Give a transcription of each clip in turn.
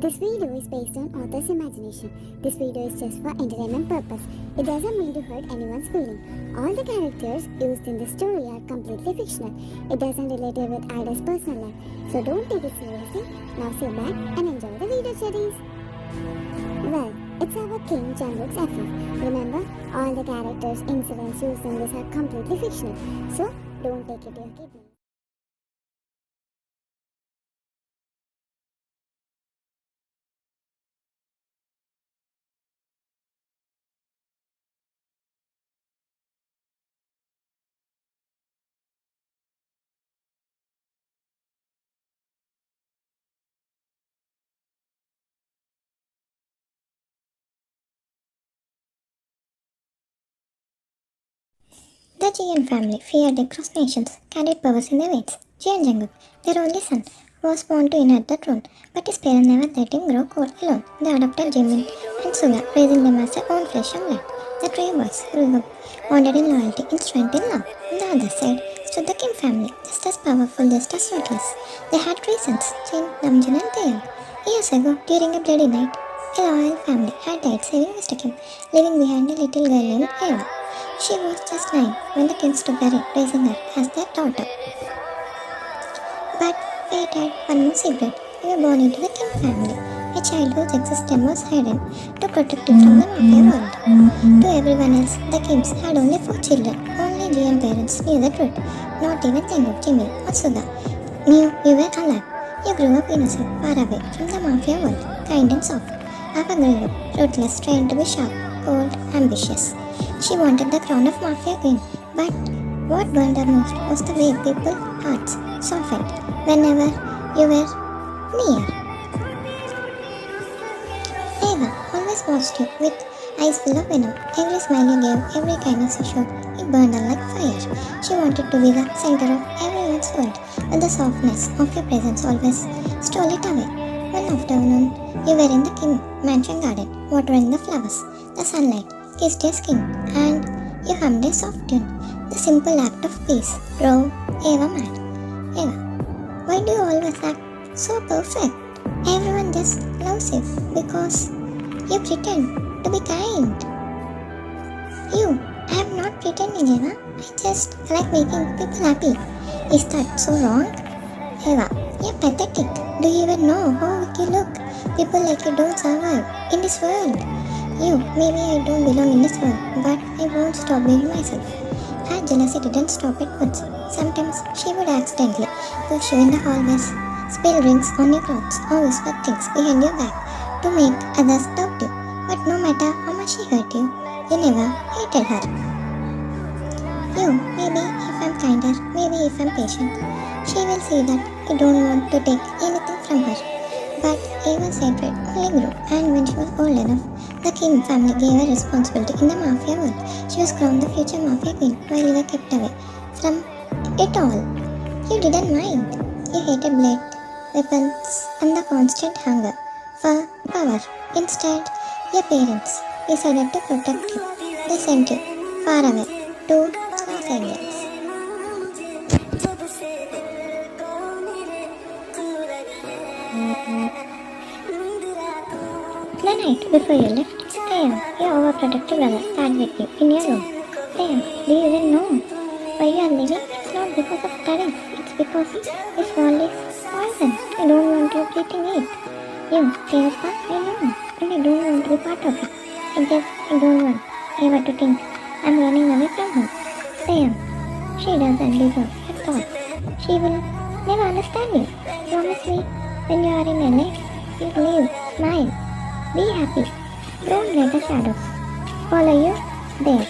This video is based on author's imagination. This video is just for entertainment purpose. It doesn't mean to hurt anyone's feeling. All the characters used in the story are completely fictional. It doesn't relate with Ida's personal life. So don't take it seriously. Now sit back and enjoy the video series. Well, it's our King Jungkook's FF. Remember, all the characters, incidents used in this are completely fictional. So don't take it to your kidney. The Jian family feared across nations, carried powers in their veins. Jian Jungkook, their only son, was born to inherit the throne, but his parents never let him grow old alone. They adopted Jimin and Suga, raising them as their own flesh and blood. The three boys grew up, bonded in loyalty and strength in love. On the other side stood the Kim family, just as powerful, just as ruthless. They had three sons, Jin, Namjoon and Taeyong. Years ago, during a bloody night, a loyal family had died saving Mr. Kim, leaving behind a little girl named Eva. She was just 9 when the Kims took her in, raising her as their daughter. But fate had one more secret. We were born into the Kim family, a child whose existence was hidden to protect it from the mafia world. To everyone else, the Kims had only 4 children. Only GM parents knew the truth. Not even Jungkook, Jimmy, or Suga knew you were alive. You grew up innocent, far away from the mafia world, kind and soft. Ava grew up ruthless, trained to be sharp, cold, ambitious. She wanted the crown of Mafia Queen, but what burned her most was the way people's hearts softened whenever you were near. Eva always watched you with eyes full of venom. Every smile you gave, every kindness you showed, it burned her like fire. She wanted to be the center of everyone's world, but the softness of your presence always stole it away. One afternoon, you were in the Kim mansion garden, watering the flowers. The sunlight kissed your skin, and you hummed a soft tune. The simple act of peace drove Eva mad. Eva, why do you always act so perfect? Everyone just loves you because you pretend to be kind. I am not pretending, Eva. I just like making people happy. Is that so wrong? Eva, you're pathetic. Do you even know how weak you look? People like you don't survive in this world. Maybe I don't belong in this world, but I won't stop being myself. Her jealousy didn't stop at once. Sometimes she would accidentally push you in the hallways, spill drinks on your clothes, or whisper things behind your back to make others doubt you. But no matter how much she hurt you, you never hated her. Maybe if I'm kinder, maybe if I'm patient, she will see that you don't want to take anything from her. But Eva's hatred only grew, and when she was old enough, the Kim family gave her responsibility in the mafia world. She was crowned the future mafia queen while you were kept away from it all. You didn't mind. You hated blood, weapons, and the constant hunger for power. Instead, your parents decided to protect you. They sent you far away to Los Angeles. The night before you left, Taeyong, your overprotective brother, sat with you in your room. Taeyong, do you even know why you are leaving? It's not because of studies, it's because this world is poison. I don't want you getting it. Eva, I know, and I don't want to be part of it. I don't want Eva to think I'm running away from her. Taeyong, she doesn't deserve your thoughts. She will never understand you. Promise me, when you are in LA, you'll leave, smile. Be happy. Don't let the shadows follow you there.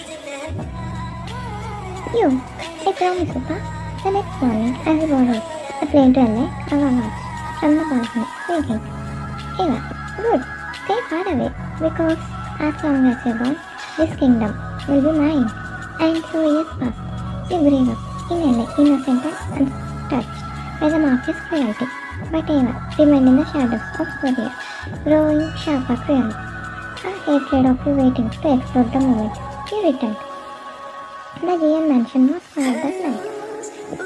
I promise, Papa. The next morning, as we boarded the plane to LA, Ava watched from the balcony, thinking, Eva, good, stay far away, because as long as you're gone, this kingdom will be mine. And so years passed. You grew up in LA, innocent and untouched by the mafia's cruelty. But Eva remained in the shadows of Korea, growing sharper cruelty. Her hatred of you waiting to explode the moment you returned. The GM mansion was quiet that night.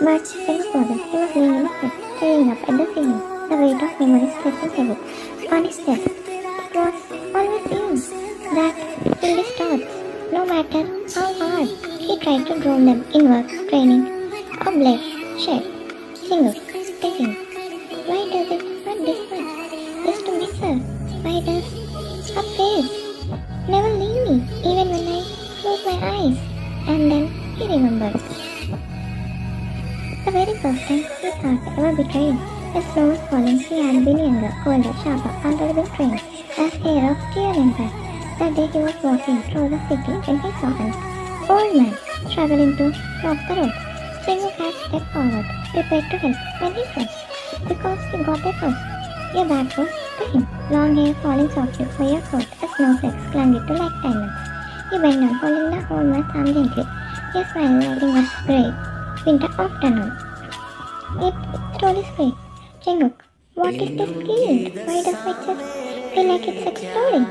But thank goodness he was laying in his bed, staying up at the ceiling, the weight of memories pressing heavy. honest yes. It was always you that filled his thoughts. No matter how hard he tried to drown them in work, training, or bloodshed. Single, thinking, why does it hurt this much? Just to miss her. Why does her face never leave me, even when I close my eyes? And then he remembered. The very first time he thought ever betrayed. His snow was falling. He had been younger, colder, sharper, already been trained as heir of Tyr Empire. That day he was walking through the city when he saw an old man traveling to cross the road. Singo had stepped forward, prepared to help, when he froze, because he got there first. Your back was to him, long hair falling softly over your coat as snowflakes clung it to like diamonds. He bent down, holding the old man's arm gently. He smiled like it was grey winter afternoon. It slowly squeaked. Jenguk, what is this feeling? Why does my chest feel like it's exploding?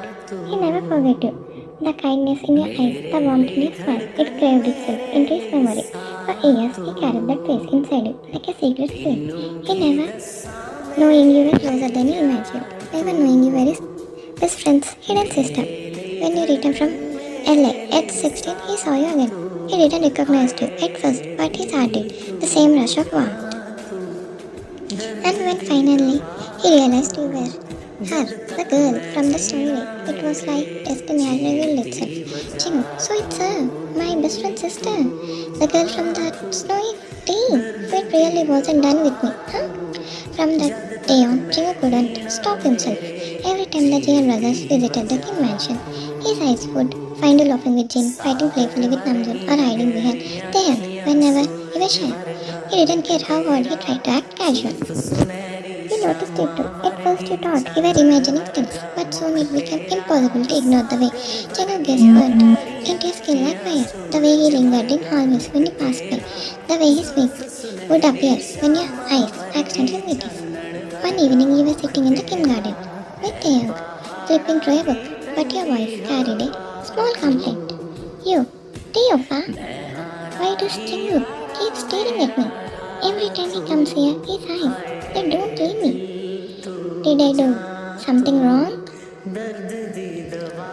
He never forgot you. The kindness in your eyes, the warmth in your smile, it craved itself into his memory. For years, he carried that face inside him like a secret flame. He never knowing you were closer than you imagined, never knowing you were his best friend's hidden sister. When you returned from LA at 16, he saw you again. He didn't recognize you at first, but his heart did. The same rush of warmth. And when finally he realized you were her, the girl from the story, it was like destiny had revealed itself. Chingu, so it's her, my best friend's sister, the girl from that snowy day. It really wasn't done with me, huh? From that day on, Chingu couldn't stop himself. Every time the Jain brothers visited the Kim mansion, his eyes would find you laughing with Jin, fighting playfully with Namjoon, or hiding behind Taehyung whenever he was shy. He didn't care how hard he tried to act casual. You noticed it too. At first you thought you were imagining things, but soon it became impossible to ignore the way Jacob whispered into his skin like fire, the way he lingered in hallways when you passed by, the way his wings would appear when your eyes accidentally met his. One evening you were sitting in the Kim garden with Taeyang, flipping through a book, but your voice carried a small complaint. You, Taeyopa, why does Chingu keep staring at me? Every time he comes here, his eyes, they don't leave me. Did I do something wrong?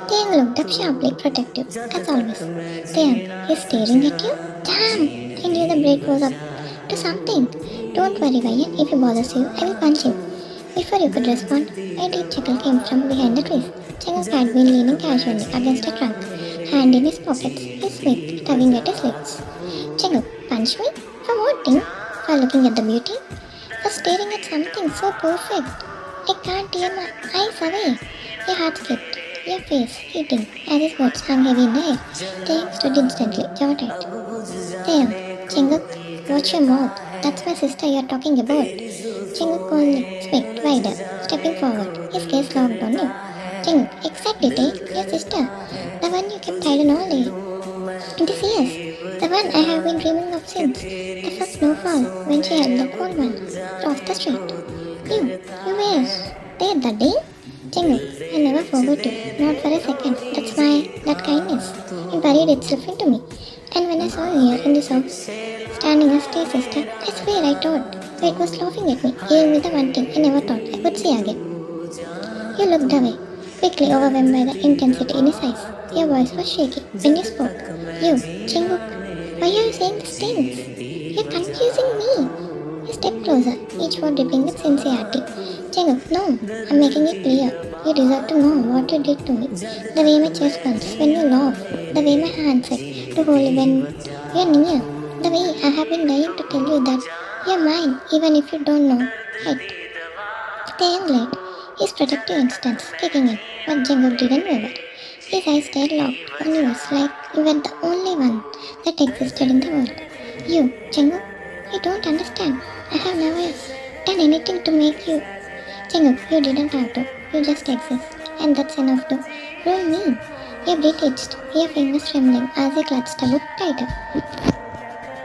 Taeyang looked up sharply, protective, as always. Taeyang, he's staring at you? Damn! I knew the break was up to something. Don't worry, Ryan. If he bothers you, I will punch him. Before you could respond, a deep chuckle came from behind the trees. Chenguk had been leaning casually against a trunk, hand in his pockets, his wig tugging at his lips. Chenguk, punch me? For what, Ting? For looking at the beauty? For staring at something so perfect? I can't tear my eyes away. Your heart skipped, your face heating as his words hung heavy in the air. Taeyang stood instantly, jaw tight. Taeyang, Chenguk, watch your mouth. That's my sister you're talking about. Chenguk only speaked wider, stepping forward, his gaze locked on you. Chenguk, exactly, Tae, your sister. The one you kept hiding all day. It is yes, the one I have been dreaming of since. The first snowfall, when she held the cold one, across the street. You were there that day? Chenguk, I never forgot you, not for a second. That's why that kindness, it buried itself into me. And when I saw you here in this house, standing as Tae's sister, I swear I thought fate was laughing at me, giving me the one thing I never thought I would see again. You looked away, quickly overwhelmed by the intensity in his eyes. Your voice was shaky when you spoke. You, Chenguk, why are you saying these things? You're confusing me. You stepped closer, each word dripping with sincerity. Chenguk, no, I'm making it clear. You deserve to know what you did to me. The way my chest pumps when you laugh. The way my hands ache to hold you when you're near. The way I have been dying to tell you that you're mine, even if you don't know it. Taeyang late, his protective instincts kicking in, but Jenguk didn't waver. His eyes stayed locked on yours like you were the only one that existed in the world. You, Jenguk, I don't understand. I have never done anything to make you. Jenguk, you didn't have to. You just exist, and that's enough to rule me. Your breath itched, your fingers trembling as he clutched the book tighter.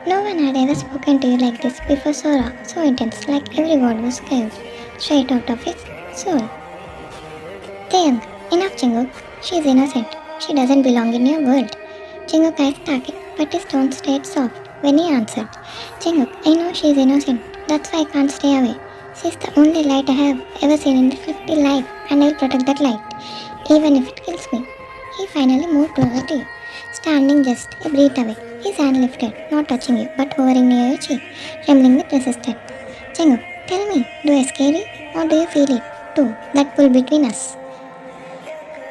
No one had ever spoken to you like this before, so raw, so intense, like every word was carved straight out of his soul. Taeyang, enough, Jenguk. She's innocent. She doesn't belong in your world. Jenguk eyes darkened, but his tone stayed soft when he answered. Jenguk, I know she's innocent. That's why I can't stay away. She's the only light I have ever seen in the 50 life, and I'll protect that light, even if it kills me. He finally moved closer to you, standing just a breath away, his hand lifted, not touching you, but hovering near your cheek, trembling with resistance. Chenguk, tell me, do I scare you, or do you feel it, too, that pull between us?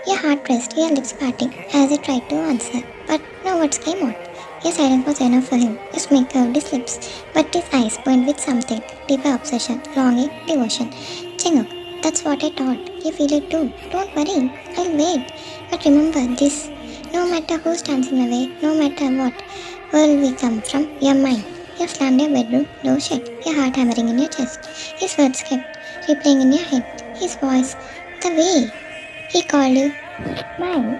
Your heart pressed, your lips parting, as he tried to answer, but no words came out. Your silence was enough for him. His smile curved his lips, but his eyes burned with something, deeper obsession, longing, devotion. Chenguk, that's what I thought. You feel it too. Don't worry, I'll wait. But remember this, no matter who stands in my way, no matter what world we come from, you're mine. You slammed your bedroom door shut, your heart hammering in your chest. His words kept replaying in your head. His voice, the way he called you mine.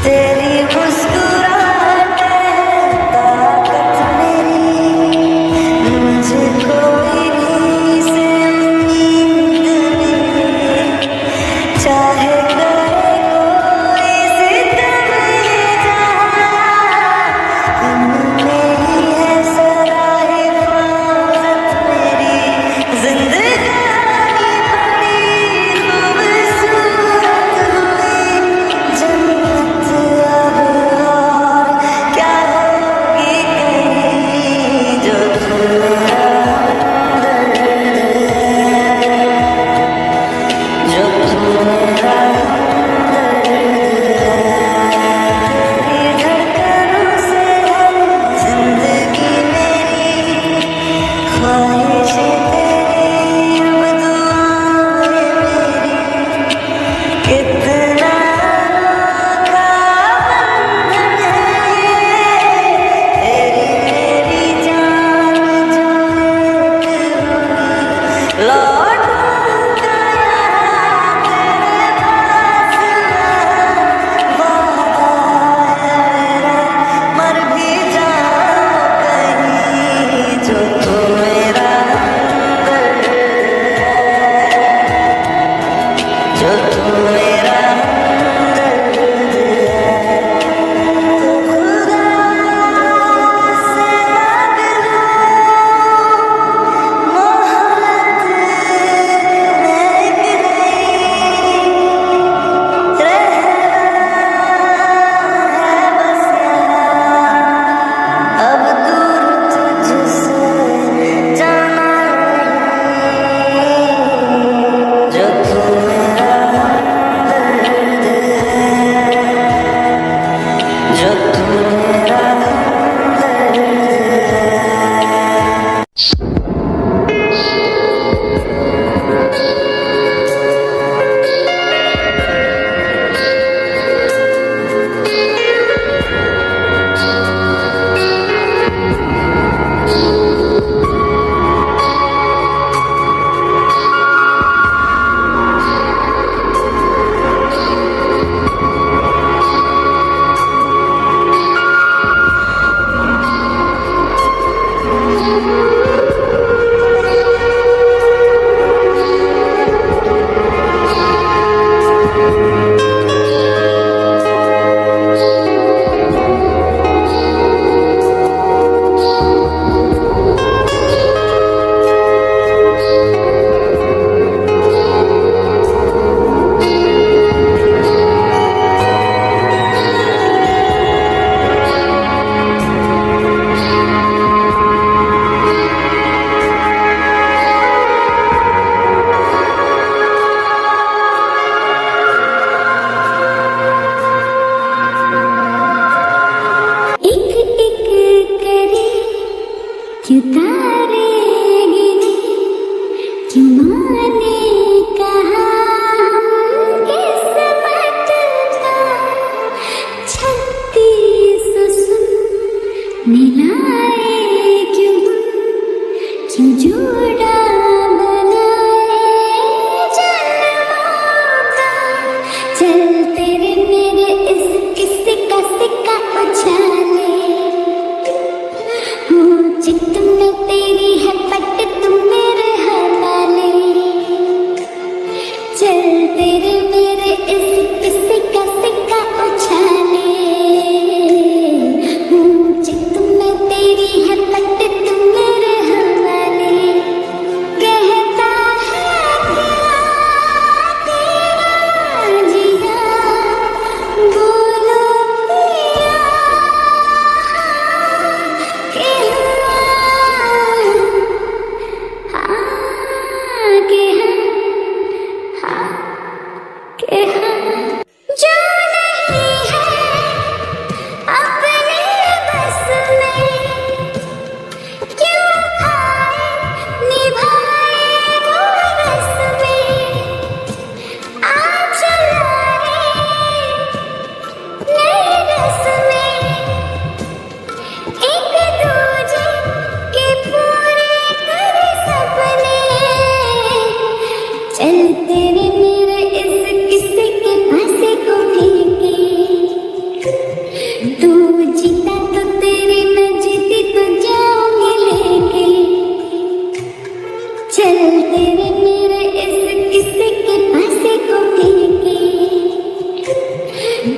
तेरी मुस्कुराहट ताकत मेरी मुझे कोई भी से उम्मीद नहीं चाहे करे कोई सितम ये जहां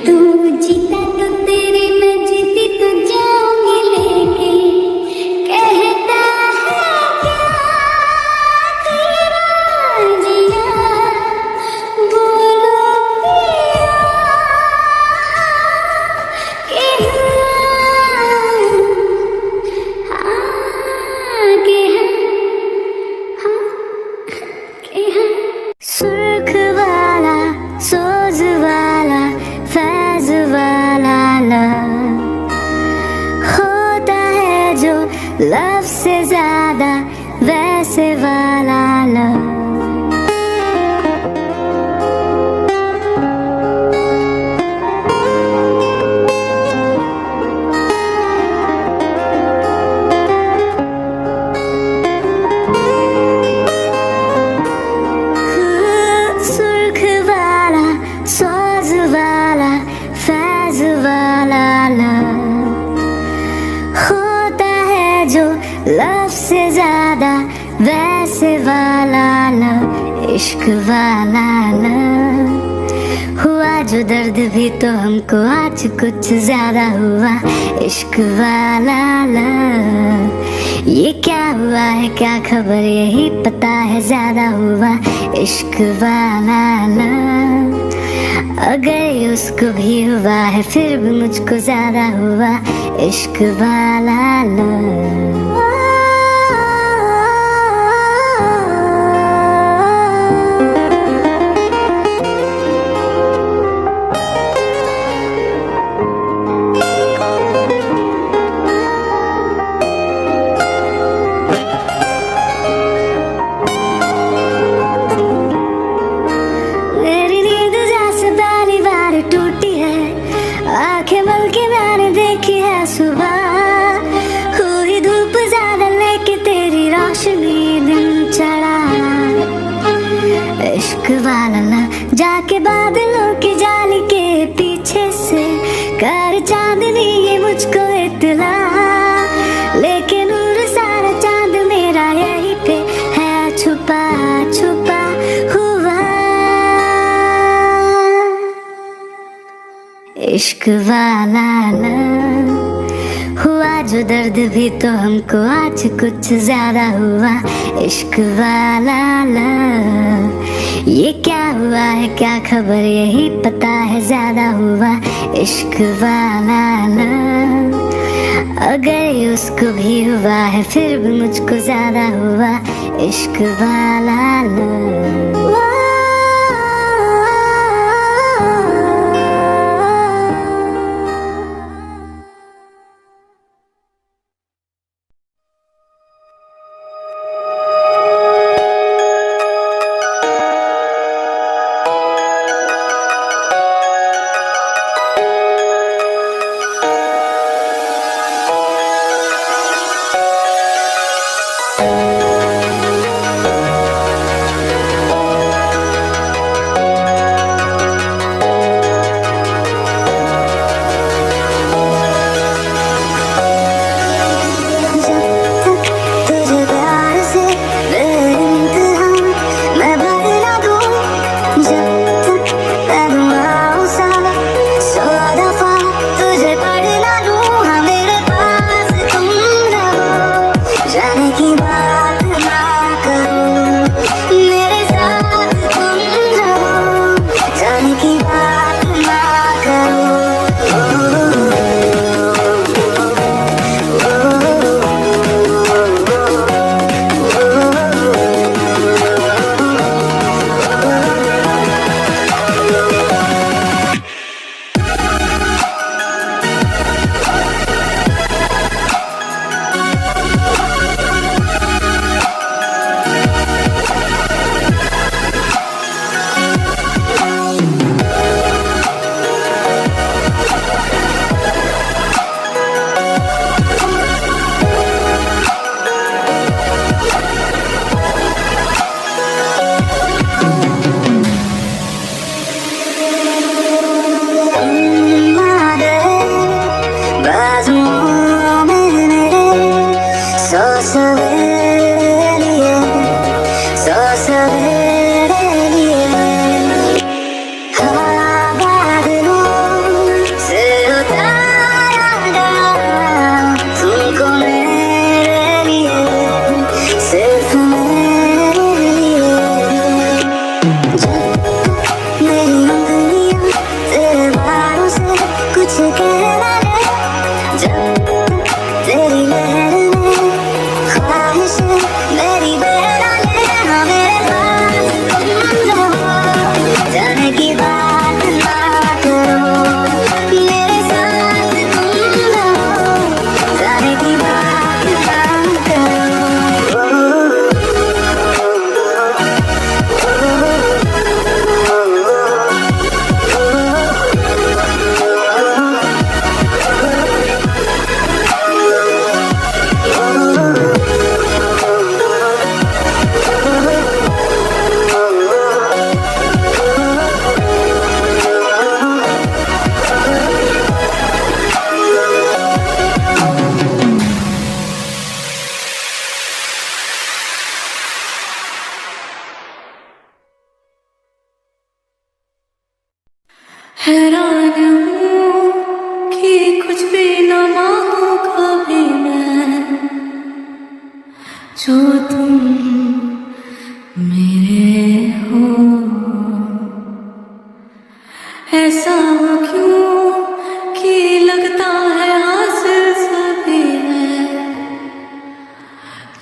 तू जीता तो तेरी मैं जीती तो जाऊंगी लेके कहता है क्या तेरा जिया बोलो सुर्ख वाला सोज वाला फैज वाला लव होता है जो लव से ज्यादा वैसे वाला लव सुर्ख वाला सोज वाला फैज वाला लव होता है जो लव से ज्यादा वैसे वाला लव इश्क वाला लव हुआ जो दर्द भी तो हमको आज कुछ ज्यादा हुआ इश्क वाला लव ये क्या हुआ है क्या खबर यही पता है ज्यादा हुआ इश्क वाला लव अगर उसको भी हुआ है फिर भी मुझको ज्यादा हुआ इश्क वाला लव मेरी नींद जैसे पहली बार टूटी है आंखें मल के मैंने देखी है सुबह हुई धूप ज्यादा लेके तेरी रोशनी दिन चढ़ा इश्क वाला ला जाके बादलों की जाली के पीछे से कर चांदनी ये मुझको इतला लेकिन नूर सारा चांद मेरा यहीं पे है छुपा छुपा हुआ इश्क वाला लव हुआ जो दर्द भी तो हमको आज कुछ ज्यादा हुआ इश्क वाला लव ये क्या हुआ है क्या खबर यही पता है ज्यादा हुआ इश्क वाला लव अगर उसको भी हुआ है फिर भी मुझको ज्यादा हुआ इश्क वाला लव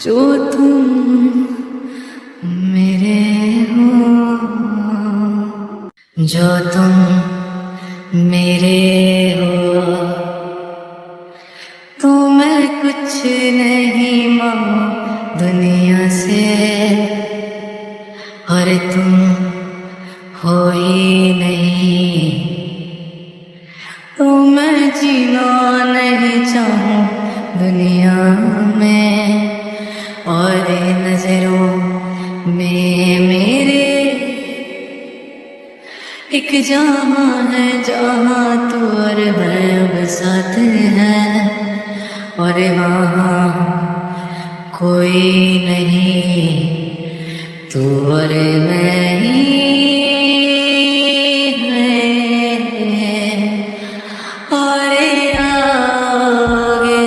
जो तुम मेरे हो, जो तुम मेरे हो, तो मैं कुछ नहीं मांगू दुनिया से, और तुम हो ही नहीं, तो मैं जीना नहीं चाहूँ दुनिया में, और नजरों में मेरे एक जहां है जहां तू और मैं अब साथ हैं, और वहाँ कोई नहीं, तू और मैं ही हैं। और आओगे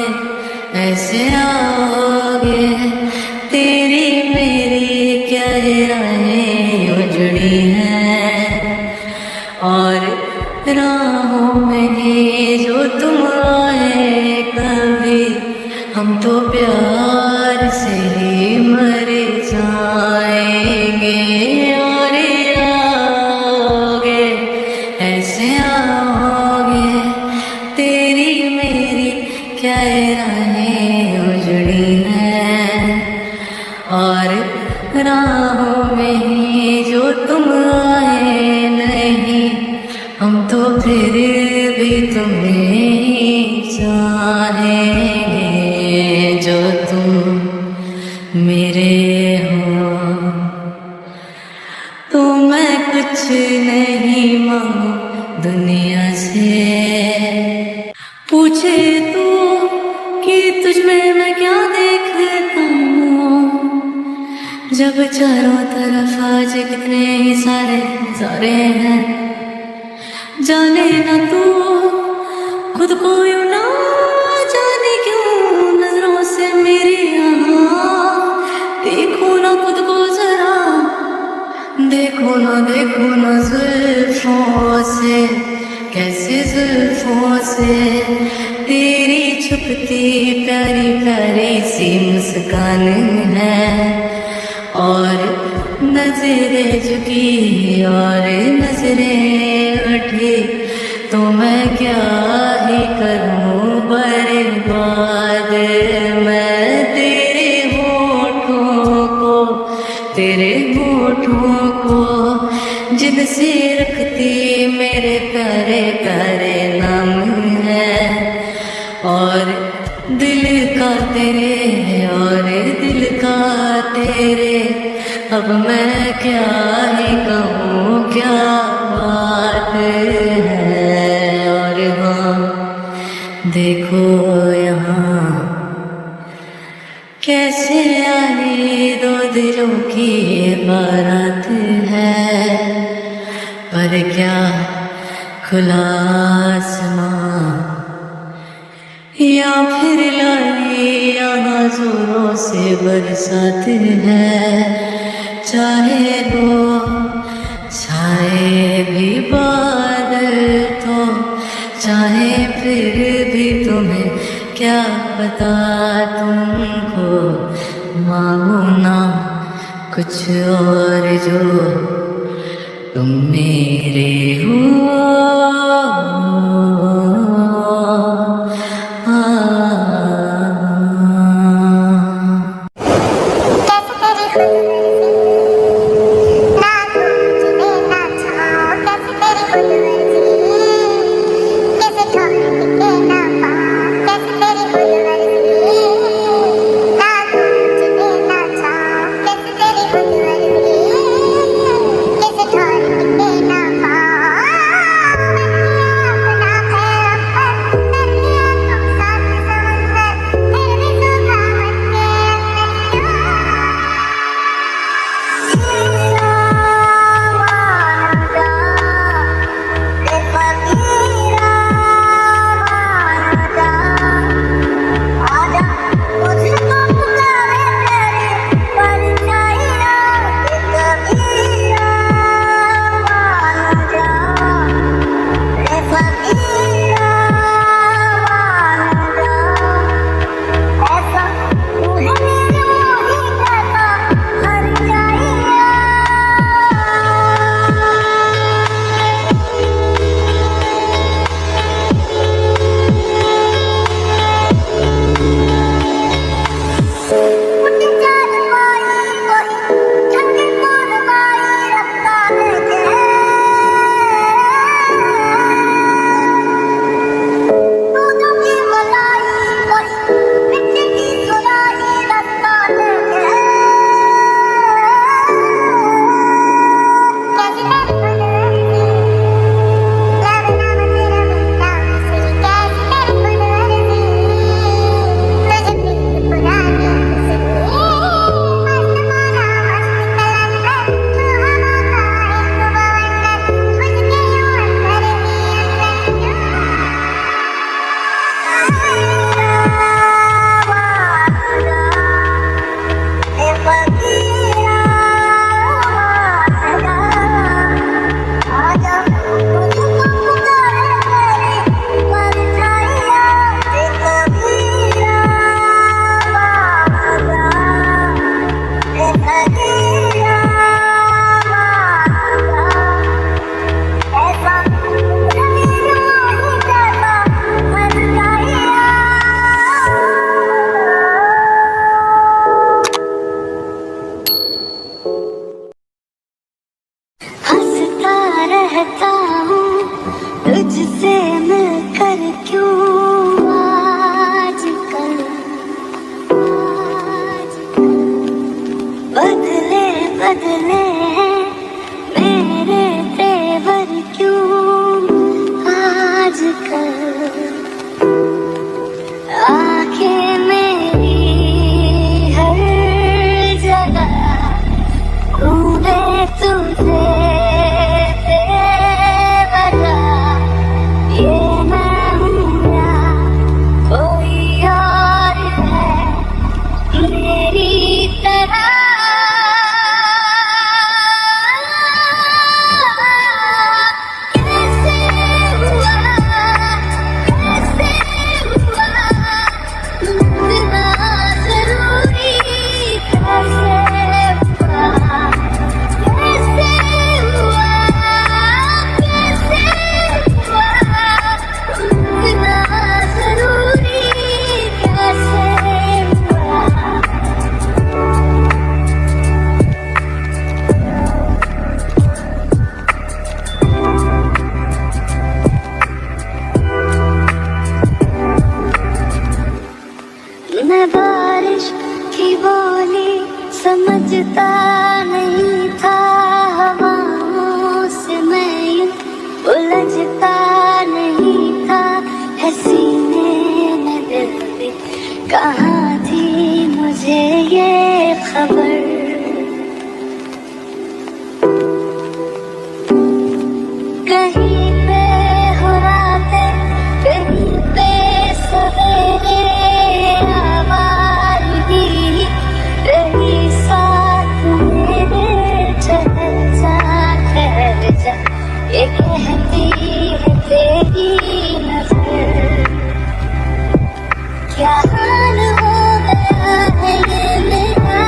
ऐसे आओगे, तेरी मेरी क्या राहें उजड़ी हैं, और राहों में ही जो तुम आए कभी, हम तो प्यार से ही मर जाएंगे। और आओगे ऐसे आओगे, तेरी मेरी क्या राहें उजड़ी हैं, और राहों में ही जो तुम आए नहीं, हम तो फिर भी तुम्हें ही चाहेंगे। जो तुम मेरे हो, तो मैं कुछ नहीं मांगू दुनिया से। पूछे तू कि तुझ में मैं क्या देखता हूँ, जब चारों तरफ आज कितने ही सारे हैं, जाने ना तू खुद को यूं ना जाने क्यों, नजरों से मेरी यहाँ देखो ना खुद को जरा, देखो ना जुल्फों से, कैसे जुल्फों से तेरी छुपती प्यारी प्यारी सी मुस्कान है, और नजरें झुकी और नजरें उठी, तो मैं क्या ही करूं बर्बाद मैं तेरे होठों को जिनसे रखती मेरे प्यारे प्यारे नाम है, और दिल का तेरे और दिल का तेरे, अब मैं क्या ही कहूँ क्या बात है। और हाँ देखो यहाँ कैसे आई दो दिलों की बारात है, पर क्या खुला आसमां या फिर लाई यहाँ जोरों से बरसात है, चाहे वो छाए भी बादल तो, चाहे फिर भी तुम्हें क्या पता, तुमको मांगू ना कुछ और जो तुम मेरे हो। आंखें मेरी हर जगह ढूंढे तुझे बेवजह। ये मैं हूँ या कोई और है मेरी तरह। कैसे हुआ, कैसे हुआ, इतना जरूरी कैसे हुआ, कैसे हुआ, कैसे हुआ, इतना जरूरी कैसे हुआ। मैं बारिश की बोली समझता नहीं था, हवाओं से मैं यूं उलझता नहीं था। है सीने में दिल भी कहाँ थी मुझे ये खबर। कहीं पे हो रातें, कहीं पे सवेरे, आवाज़ी रही साथ मेरे। ठहर जा ये कहती है तेरी नजर। क्या हाल हो गया है ये मेरा,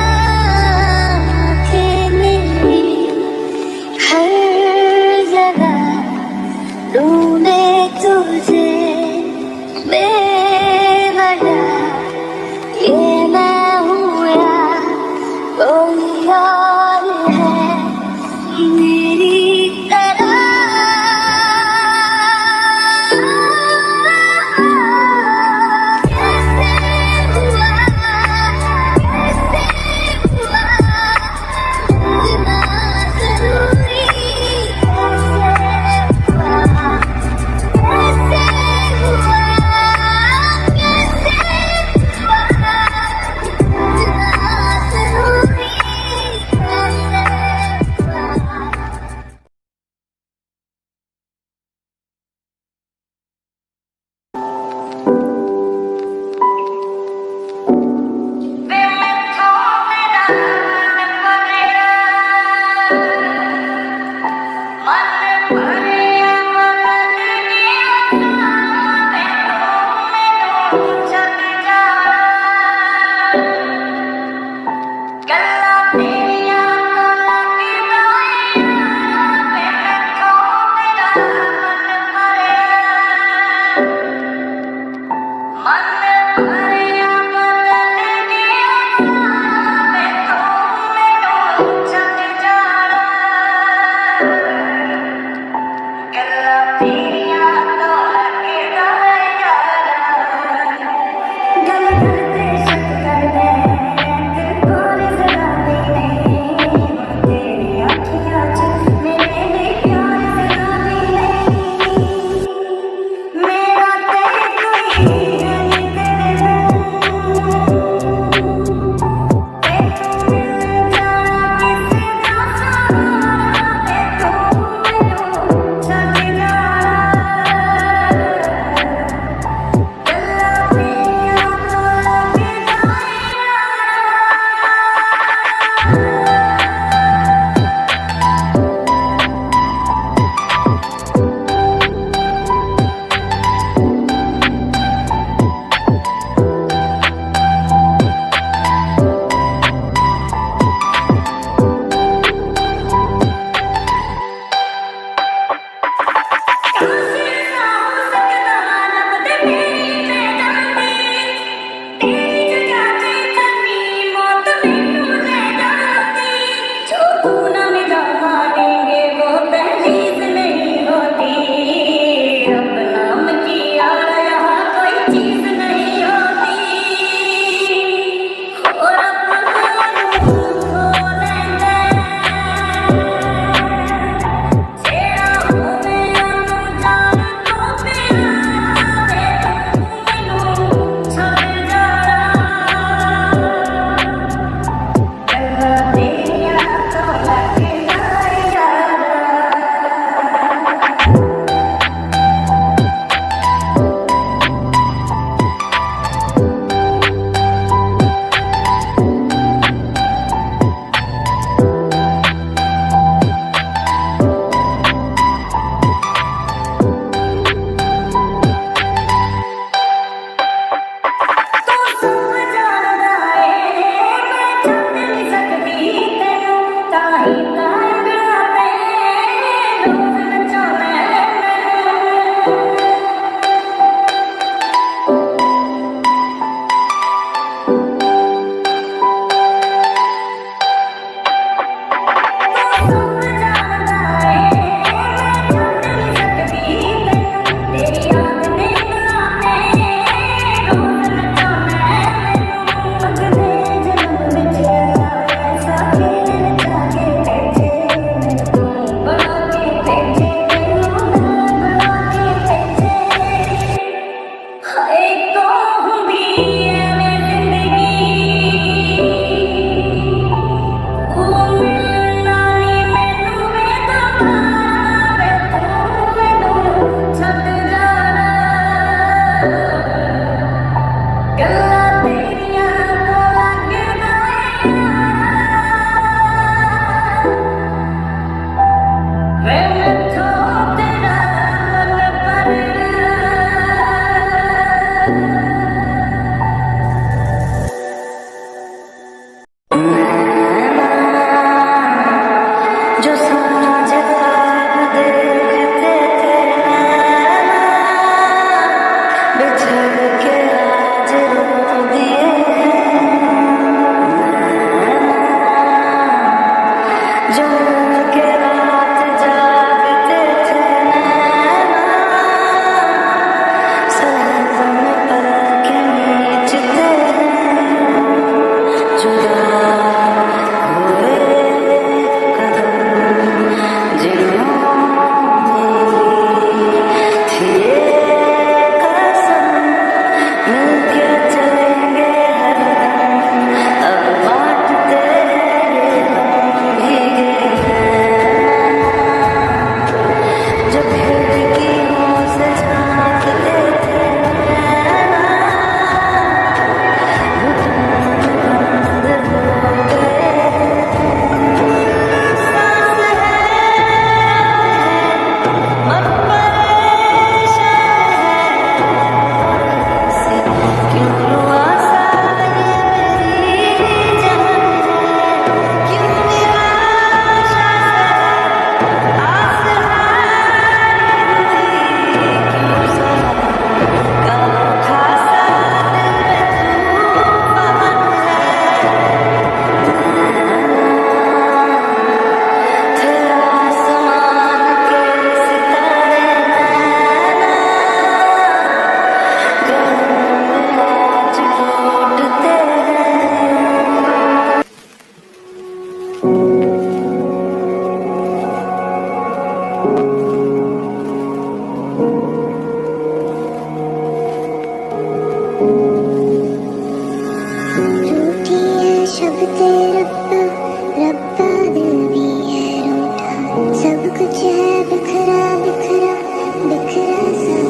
रूठी है शब्द रब्बा रब्बा दिल भी है रूठा सब कुछ है बिखरा बिखरा बिखरा सा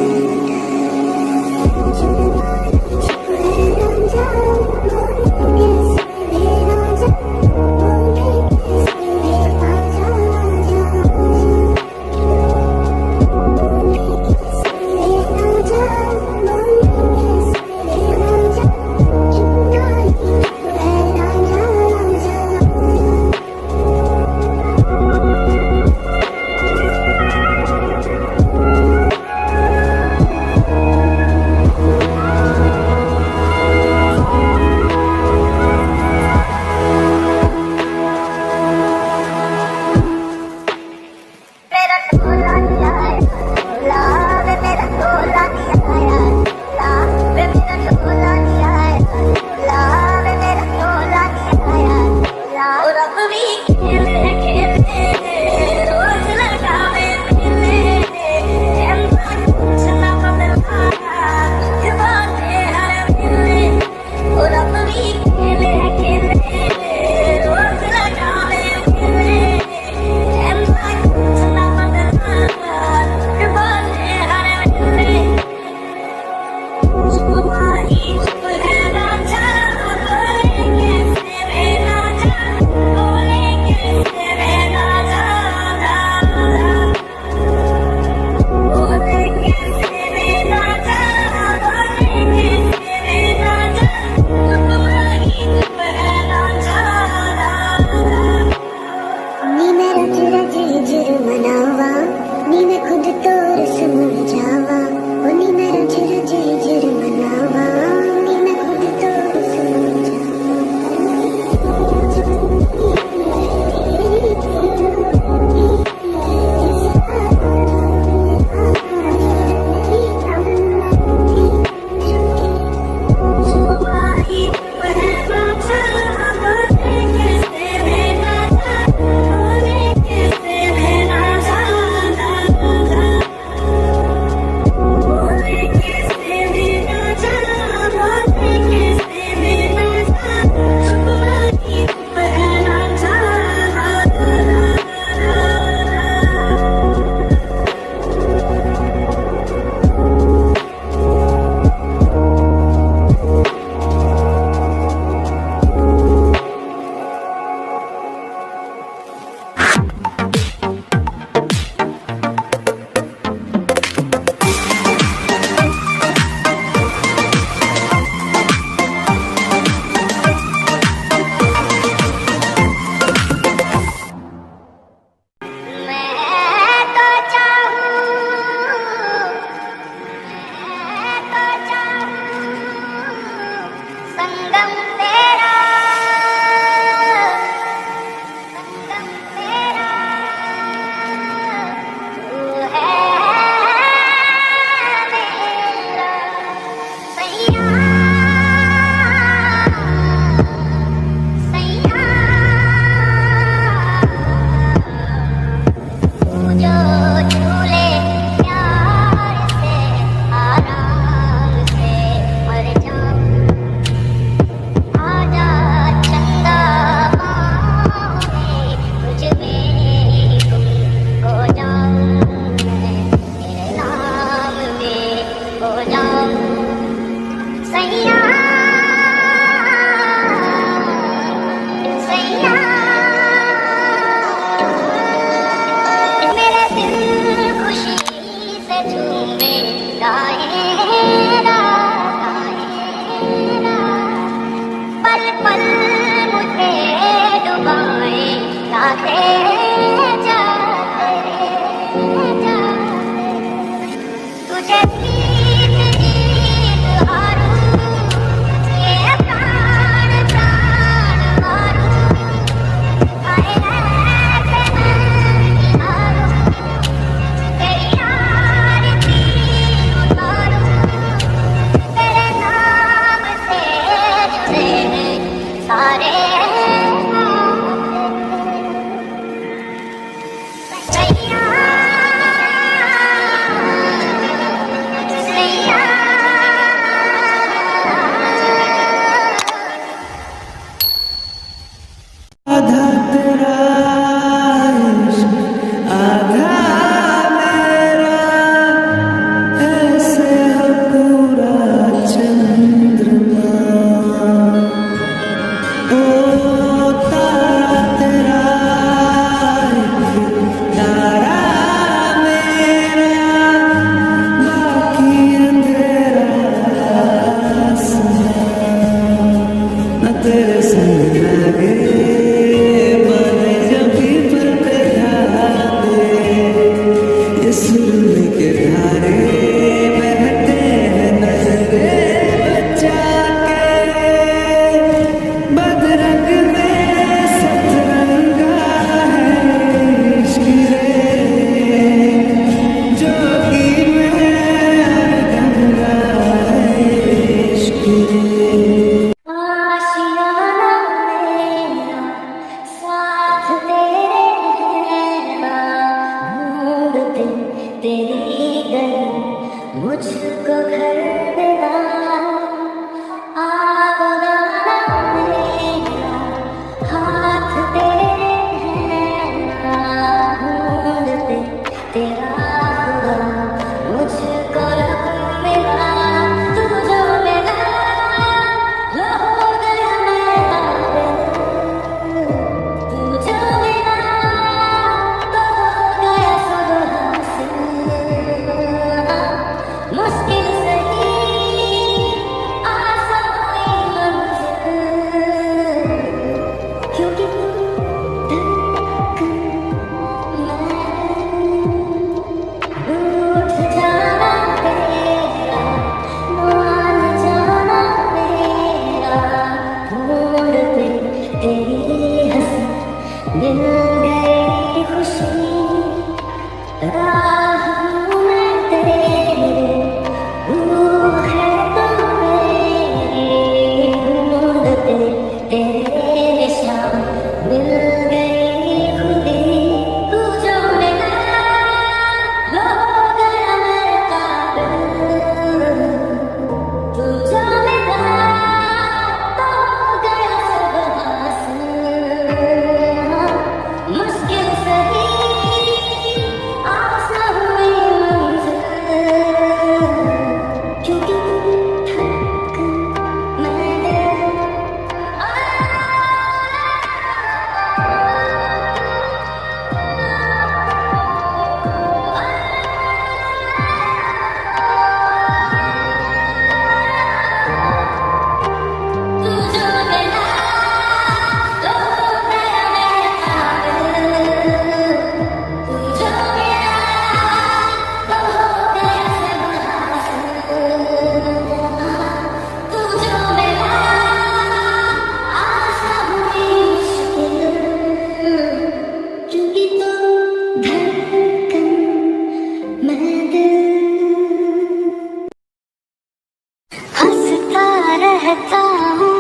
कहता हूँ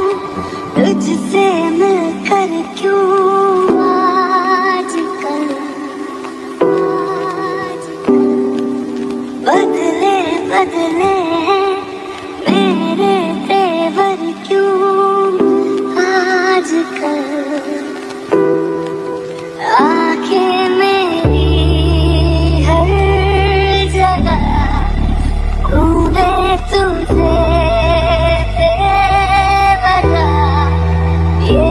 तुझसे मिलकर क्यों आजकल बदले बदले हैं मेरे तेवर क्यों आजकल आंखें मेरी हर जगह ढूंढे तुझे तेरे बगैर ये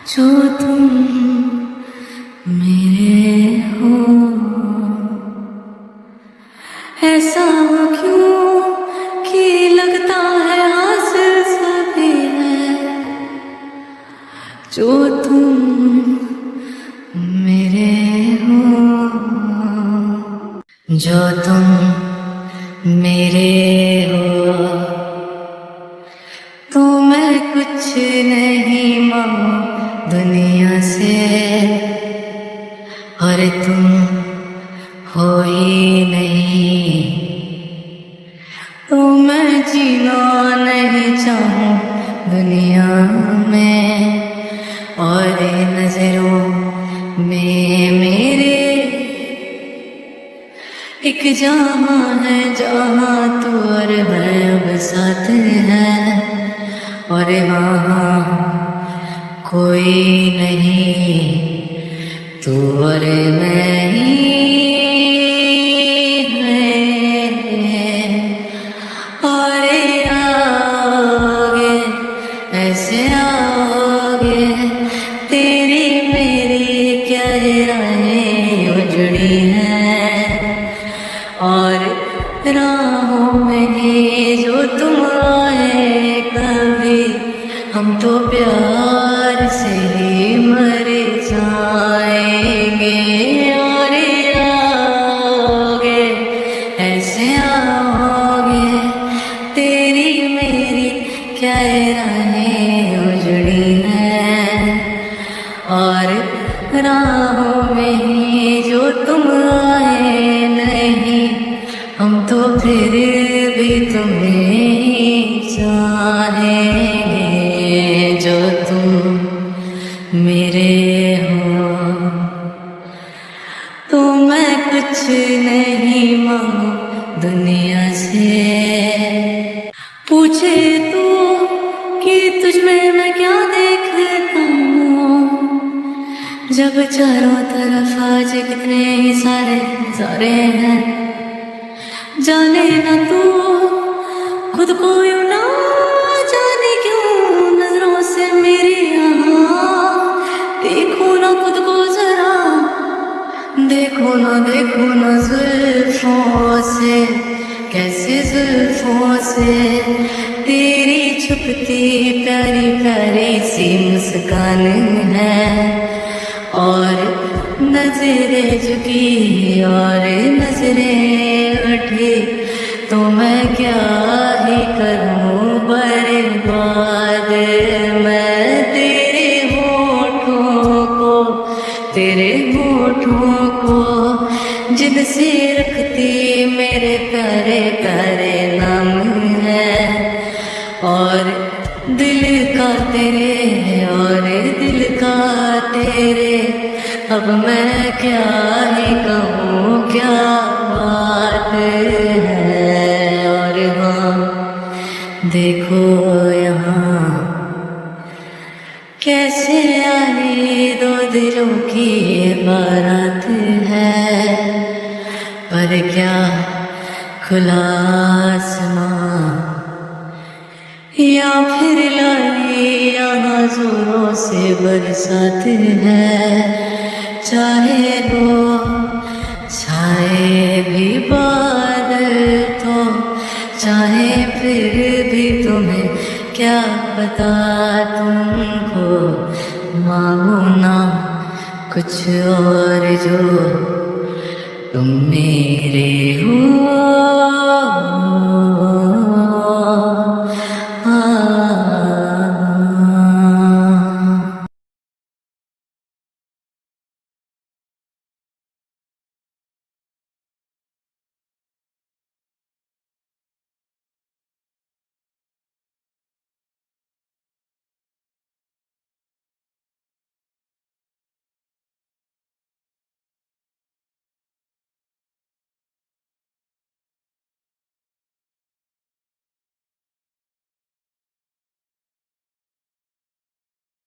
जो तुम मेरे हो। ऐसा क्यों कि लगता है हासिल सभी है, जो तुम मेरे हो। जो तुम मेरे हो तो मैं कुछ नहीं मांगू दुनिया से, और तुम हो ही नहीं तो मैं जीना नहीं चाहूँ दुनिया में। और नजरों में मेरे एक जहां है जहां तू और मैं अब साथ है, और वहाँ कोई नहीं तू और मैं ही है। और आगे ऐसे आओगे तेरी मेरी क्या राहें उजड़ी हैं, और राहों में ही जो तुम आए कभी हम तो प्यार से ही मर जाएंगे। और आओगे ऐसे आओगे तेरी मेरी क्या राहें उजड़ी हैं, और राहों में ही जो तुम आए नहीं हम तो फिर भी तुम्हें ही चाहेंगे। जो तुम मेरे हो तो मैं कुछ नहीं मांगू दुनिया से। पूछे तू कि तुझ में मैं क्या देखता हूँ, जब चारों तरफ आज कितने ही सारे हैं। जाने ना तू खुद को यूं ना जाने क्यों नजरों से मेरी यहाँ देखो ना खुद को जरा, देखो ना जुल्फों से कैसे जुल्फों से तेरी छुपती प्यारी प्यारी सी मुस्कान है। और नजरें झुकी और नजरें उठी तो मैं क्या ही करूं बर्बाद मैं तेरे होठों को जिनसे रखती मेरे प्यारे प्यारे नाम है। और दिल का तेरे और दिल का तेरे अब मैं क्या ही कहूँ क्या बात है। और हाँ देखो यहाँ कैसे आई दो दिलों की बारात है, पर क्या खुला आसमां या फिर लाई यहाँ जोरों से बरसात है। चाहे वो छाए भी बादल तो चाहे फिर भी तुम्हें क्या पता तुमको मांगू ना कुछ और जो तुम मेरे हो।